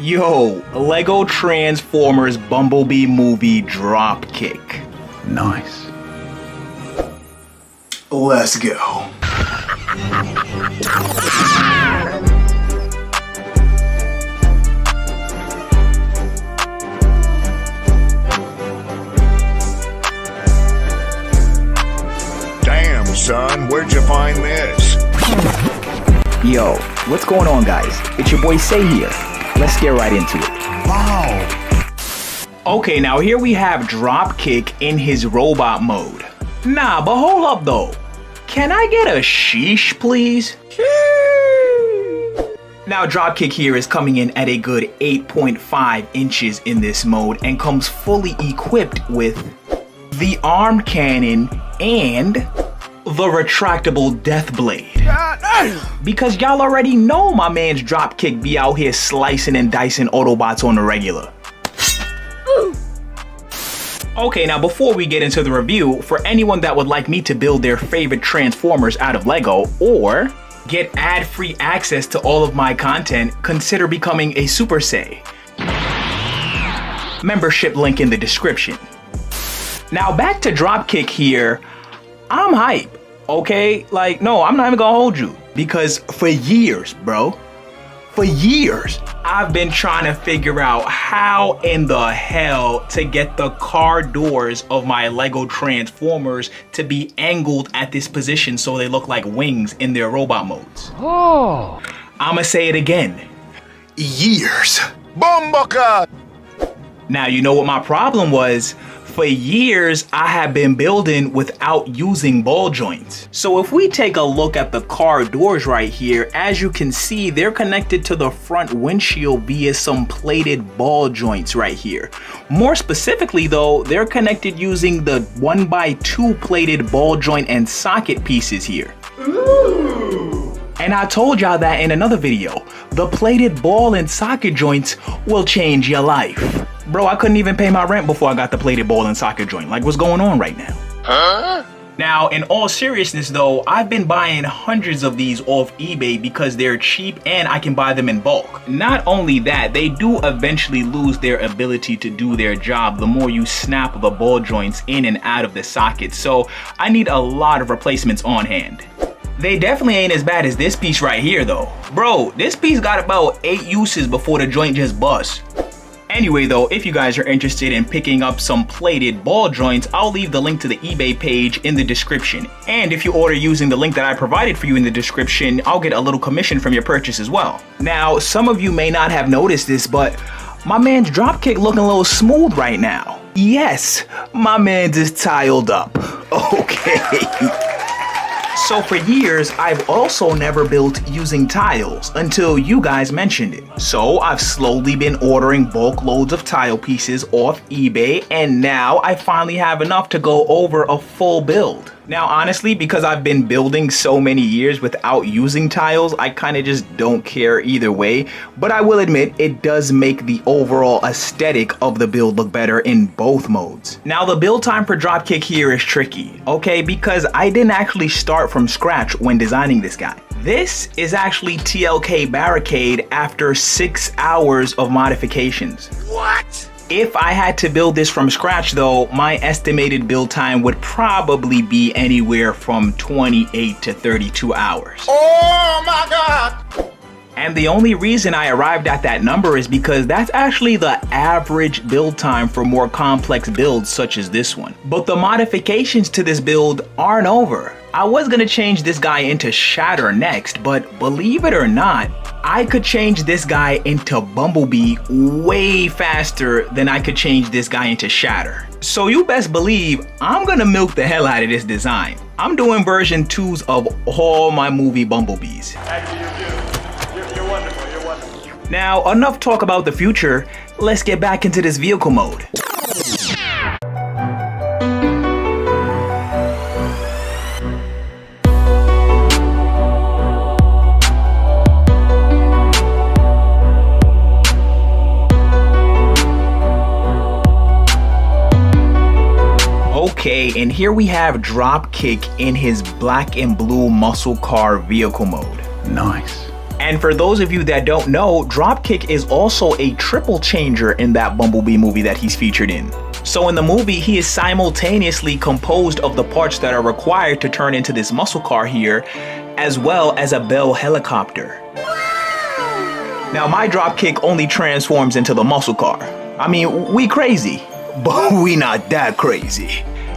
Yo, Lego Transformers Bumblebee movie Dropkick. Nice. Let's go. Damn, son, where'd you find this? Yo, what's going on, guys? It's your boy Say here. Let's get right into it. Wow. Okay, now here we have Dropkick in his robot mode. Nah, but hold up though. Can I get a sheesh, please? Now Dropkick here is coming in at a good 8.5 inches in this mode and comes fully equipped with the arm cannon and the retractable death blade. Because y'all already know my man's Dropkick be out here slicing and dicing Autobots on the regular. Okay, now before we get into the review, for anyone that would like me to build their favorite Transformers out of Lego or get ad-free access to all of my content, consider becoming a Super Say. Membership link in the description. Now back to Dropkick here. I'm hype, okay? Like, no, I'm not even gonna hold you. Because for years, bro, for years, I've been trying to figure out how in the hell to get the car doors of my Lego Transformers to be angled at this position so they look like wings in their robot modes. Oh. I'ma say it again. Years. Bumbucker! Now, you know what my problem was? For years, I have been building without using ball joints. So if we take a look at the car doors right here, as you can see, they're connected to the front windshield via some plated ball joints right here. More specifically though, they're connected using the 1x2 plated ball joint and socket pieces here. Ooh. And I told y'all that in another video, the plated ball and socket joints will change your life. Bro, I couldn't even pay my rent before I got the plated ball and socket joint. Like, what's going on right now? Huh? Now, in all seriousness though, I've been buying hundreds of these off eBay because they're cheap and I can buy them in bulk. Not only that, they do eventually lose their ability to do their job the more you snap the ball joints in and out of the socket. So I need a lot of replacements on hand. They definitely ain't as bad as this piece right here though. Bro, this piece got about 8 uses before the joint just busts. Anyway though, if you guys are interested in picking up some plated ball joints, I'll leave the link to the eBay page in the description. And if you order using the link that I provided for you in the description, I'll get a little commission from your purchase as well. Now, some of you may not have noticed this, but my man's Dropkick looking a little smooth right now. Yes, my man's is tiled up. Okay. So for years, I've also never built using tiles until you guys mentioned it. So I've slowly been ordering bulk loads of tile pieces off eBay, and now I finally have enough to go over a full build. Now honestly, because I've been building so many years without using tiles, I kind of just don't care either way, but I will admit it does make the overall aesthetic of the build look better in both modes. Now the build time for Dropkick here is tricky, okay, because I didn't actually start from scratch when designing this guy. This is actually TLK Barricade after 6 hours of modifications. What? If I had to build this from scratch though, my estimated build time would probably be anywhere from 28 to 32 hours. Oh my God! And the only reason I arrived at that number is because that's actually the average build time for more complex builds such as this one. But the modifications to this build aren't over. I was gonna change this guy into Shatter next, but believe it or not, I could change this guy into Bumblebee way faster than I could change this guy into Shatter. So you best believe I'm gonna milk the hell out of this design. I'm doing version 2s of all my movie Bumblebees. Actually, you're wonderful. You're wonderful. Now, enough talk about the future. Let's get back into this vehicle mode. Okay, and here we have Dropkick in his black and blue muscle car vehicle mode. Nice. And for those of you that don't know, Dropkick is also a triple changer in that Bumblebee movie that he's featured in. So in the movie, he is simultaneously composed of the parts that are required to turn into this muscle car here, as well as a Bell helicopter. Now my Dropkick only transforms into the muscle car. I mean, we crazy, but we not that crazy.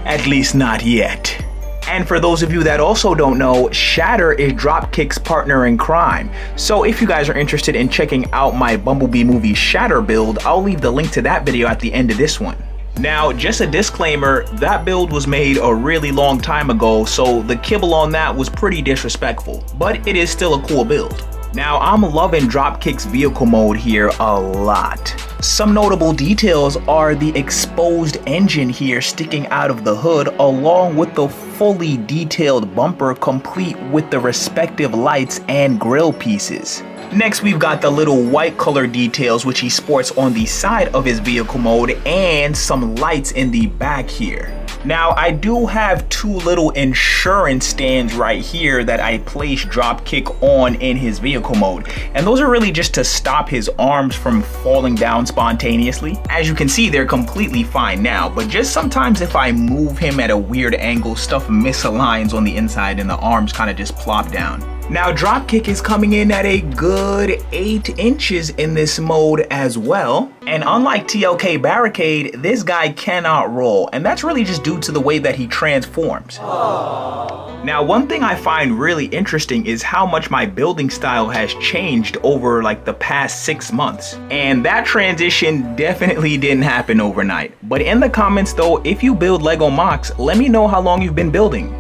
At least not yet. And for those of you that also don't know, Shatter is Dropkick's partner in crime. So if you guys are interested in checking out my Bumblebee movie Shatter build, I'll leave the link to that video at the end of this one. Now, just a disclaimer, that build was made a really long time ago, so the kibble on that was pretty disrespectful, but it is still a cool build. Now, I'm loving Dropkick's vehicle mode here a lot. Some notable details are the exposed engine here sticking out of the hood, along with the fully detailed bumper complete with the respective lights and grille pieces. Next, we've got the little white color details which he sports on the side of his vehicle mode and some lights in the back here. Now, I do have two little insurance stands right here that I place Dropkick on in his vehicle mode. And those are really just to stop his arms from falling down spontaneously. As you can see, they're completely fine now, but just sometimes if I move him at a weird angle, stuff misaligns on the inside and the arms kind of just plop down. Now, Dropkick is coming in at a good 8 inches in this mode as well. And unlike TLK Barricade, this guy cannot roll. And that's really just due to the way that he transforms. Now, one thing I find really interesting is how much my building style has changed over like the past 6 months. And that transition definitely didn't happen overnight. But in the comments though, if you build Lego MOCs, let me know how long you've been building.